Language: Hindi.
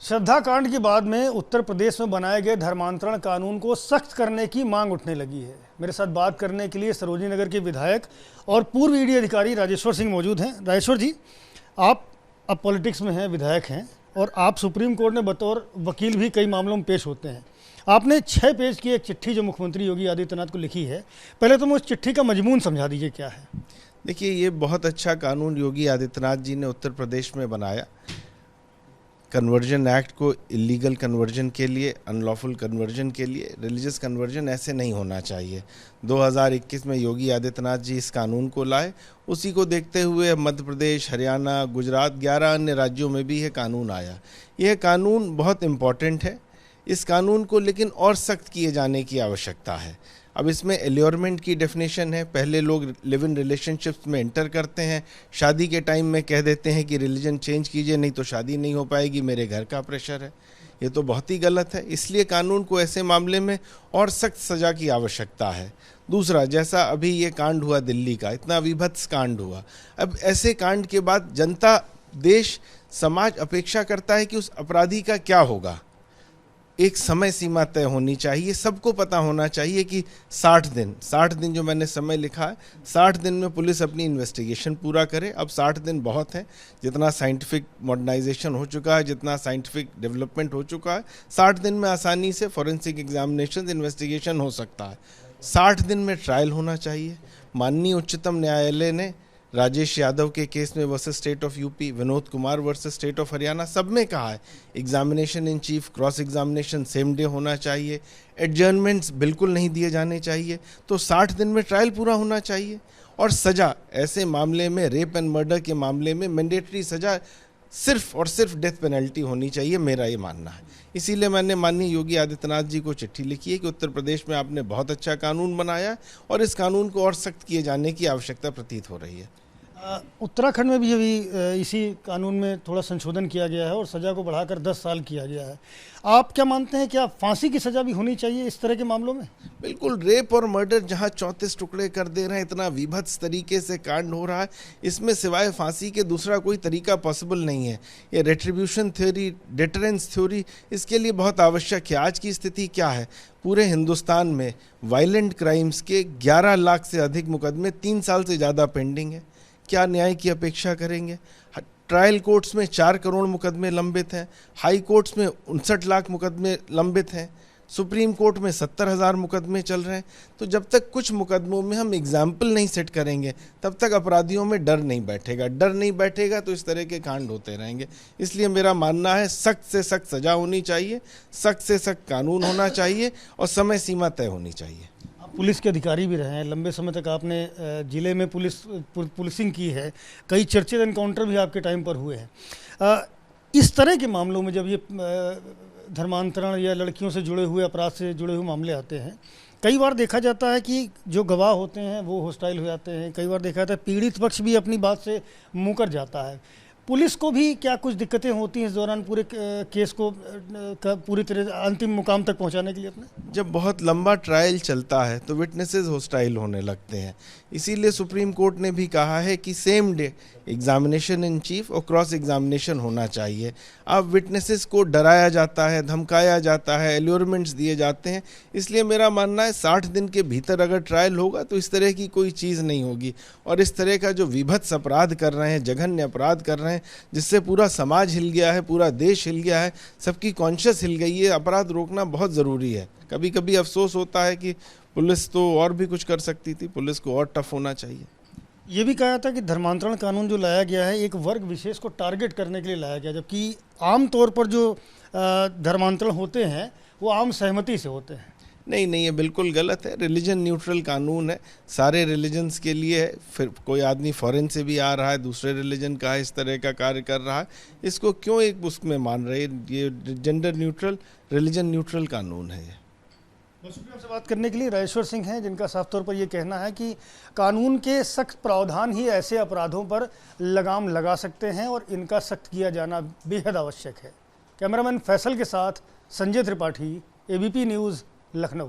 श्रद्धा कांड के बाद में उत्तर प्रदेश में बनाए गए धर्मांतरण कानून को सख्त करने की मांग उठने लगी है। मेरे साथ बात करने के लिए सरोजनी नगर के विधायक और पूर्व ईडी अधिकारी राजेश्वर सिंह मौजूद हैं। राजेश्वर जी, आप अब पॉलिटिक्स में हैं, विधायक हैं और आप सुप्रीम कोर्ट में बतौर वकील भी कई मामलों में पेश होते हैं। आपने 6 पेज की एक चिट्ठी जो मुख्यमंत्री योगी आदित्यनाथ को लिखी है, पहले तो मुझे उस चिट्ठी का मजमून समझा दीजिए क्या है। देखिए, ये बहुत अच्छा कानून योगी आदित्यनाथ जी ने उत्तर प्रदेश में बनाया। कन्वर्जन एक्ट को इलीगल कन्वर्जन के लिए, अनलॉफुल कन्वर्जन के लिए, रिलीजियस कन्वर्जन ऐसे नहीं होना चाहिए। 2021 में योगी आदित्यनाथ जी इस कानून को लाए। उसी को देखते हुए मध्य प्रदेश, हरियाणा, गुजरात, 11 अन्य राज्यों में भी यह कानून आया। यह कानून बहुत इम्पॉर्टेंट है। इस कानून को लेकिन और सख्त किए जाने की आवश्यकता है। अब इसमें एल्योरमेंट की डेफिनेशन है। पहले लोग लिव इन रिलेशनशिप्स में एंटर करते हैं, शादी के टाइम में कह देते हैं कि रिलीजन चेंज कीजिए, नहीं तो शादी नहीं हो पाएगी, मेरे घर का प्रेशर है। ये तो बहुत ही गलत है। इसलिए कानून को ऐसे मामले में और सख्त सज़ा की आवश्यकता है। दूसरा, जैसा अभी ये कांड हुआ दिल्ली का, इतना विभत्स कांड हुआ, अब ऐसे कांड के बाद जनता, देश, समाज अपेक्षा करता है कि उस अपराधी का क्या होगा। एक समय सीमा तय होनी चाहिए। सबको पता होना चाहिए कि 60 दिन जो मैंने समय लिखा है, 60 दिन में पुलिस अपनी इन्वेस्टिगेशन पूरा करे। अब 60 दिन बहुत है। जितना साइंटिफिक मॉडर्नाइजेशन हो चुका है, जितना साइंटिफिक डेवलपमेंट हो चुका है, 60 दिन में आसानी से फॉरेंसिक एग्जामिनेशन, इन्वेस्टिगेशन हो सकता है। 60 दिन में ट्रायल होना चाहिए। माननीय उच्चतम न्यायालय ने राजेश यादव के केस में versus state of UP, Vinod Kumar versus state of Haryana, सब में कहा है examination in chief, cross examination same day होना चाहिए, एडजर्नमेंट्स बिल्कुल नहीं दिए जाने चाहिए। तो 60 दिन में ट्रायल पूरा होना चाहिए। और सज़ा ऐसे मामले में, रेप एंड मर्डर के मामले में मैंडेटरी सज़ा सिर्फ और सिर्फ डेथ पेनल्टी होनी चाहिए, मेरा ये मानना है। इसीलिए मैंने माननीय योगी आदित्यनाथ जी को चिट्ठी लिखी है कि उत्तर प्रदेश में आपने बहुत अच्छा कानून बनाया और इस कानून को और सख्त किए जाने की आवश्यकता प्रतीत हो रही है। उत्तराखंड में भी अभी इसी कानून में थोड़ा संशोधन किया गया है और सज़ा को बढ़ाकर 10 साल किया गया है। आप क्या मानते हैं, क्या फांसी की सज़ा भी होनी चाहिए इस तरह के मामलों में? बिल्कुल। रेप और मर्डर जहां 34 टुकड़े कर दे रहे हैं, इतना विभत्स तरीके से कांड हो रहा है, इसमें सिवाय फांसी के दूसरा कोई तरीका पॉसिबल नहीं है। ये रेट्रीब्यूशन थ्योरी, डिटरेंस थ्योरी इसके लिए बहुत आवश्यक है। आज की स्थिति क्या है, पूरे हिंदुस्तान में वायलेंट क्राइम्स के 11 लाख से अधिक मुकदमे 3 साल से ज़्यादा पेंडिंग है। क्या न्याय की अपेक्षा करेंगे? ट्रायल कोर्ट्स में 4 करोड़ मुकदमे लंबित हैं, हाई कोर्ट्स में 59 लाख मुकदमे लंबित हैं, सुप्रीम कोर्ट में 70,000 मुकदमे चल रहे हैं। तो जब तक कुछ मुकदमों में हम एग्जाम्पल नहीं सेट करेंगे, तब तक अपराधियों में डर नहीं बैठेगा। डर नहीं बैठेगा तो इस तरह के कांड होते रहेंगे। इसलिए मेरा मानना है सख्त से सख्त सज़ा होनी चाहिए, सख्त से सख्त कानून होना चाहिए और समय सीमा तय होनी चाहिए। पुलिस के अधिकारी भी रहे हैं, लंबे समय तक आपने ज़िले में पुलिसिंग की है, कई चर्चित एनकाउंटर भी आपके टाइम पर हुए हैं। इस तरह के मामलों में जब ये धर्मांतरण या लड़कियों से जुड़े हुए, अपराध से जुड़े हुए मामले आते हैं, कई बार देखा जाता है कि जो गवाह होते हैं वो हॉस्टाइल हो जाते हैं। कई बार देखा जाता है पीड़ित पक्ष भी अपनी बात से मुकर जाता है। पुलिस को भी क्या कुछ दिक्कतें होती हैं इस दौरान पूरे केस को पूरी तरह अंतिम मुकाम तक पहुंचाने के लिए अपने? जब बहुत लंबा ट्रायल चलता है तो विटनेसेस हॉस्टाइल होने लगते हैं। इसीलिए सुप्रीम कोर्ट ने भी कहा है कि same day examination in chief और क्रॉस एग्जामिनेशन होना चाहिए। अब विटनेसेस को डराया जाता है, धमकाया जाता है, एल्योरमेंट्स दिए जाते हैं। इसलिए मेरा मानना है 60 दिन के भीतर अगर ट्रायल होगा तो इस तरह की कोई चीज़ नहीं होगी। और इस तरह का जो विभत्स अपराध कर रहे हैं, जघन्य अपराध कर रहे हैं, जिससे पूरा समाज हिल गया है, पूरा देश हिल गया है, सबकी कॉन्शियस हिल गई है, अपराध रोकना बहुत ज़रूरी है। कभी कभी अफसोस होता है कि पुलिस तो और भी कुछ कर सकती थी, पुलिस को और टफ होना चाहिए। ये भी कहा था कि धर्मांतरण कानून जो लाया गया है एक वर्ग विशेष को टारगेट करने के लिए लाया गया, जबकि आम तौर पर जो धर्मांतरण होते हैं वो आम सहमति से होते हैं। नहीं, ये बिल्कुल गलत है। रिलीजन न्यूट्रल कानून है, सारे रिलीजन्स के लिए है। फिर कोई आदमी फॉरेन से भी आ रहा है, दूसरे रिलीजन का है, इस तरह का कार्य कर रहा है, इसको क्यों एक उसमें मान रहे? ये जेंडर न्यूट्रल, रिलीजन न्यूट्रल कानून है। बहुत शुक्रिया आपसे बात करने के लिए। राजेश्वर सिंह हैं, जिनका साफ तौर पर यह कहना है कि कानून के सख्त प्रावधान ही ऐसे अपराधों पर लगाम लगा सकते हैं और इनका सख्त किया जाना बेहद आवश्यक है। कैमरामैन फैसल के साथ संजय त्रिपाठी, ABP न्यूज़, लखनऊ।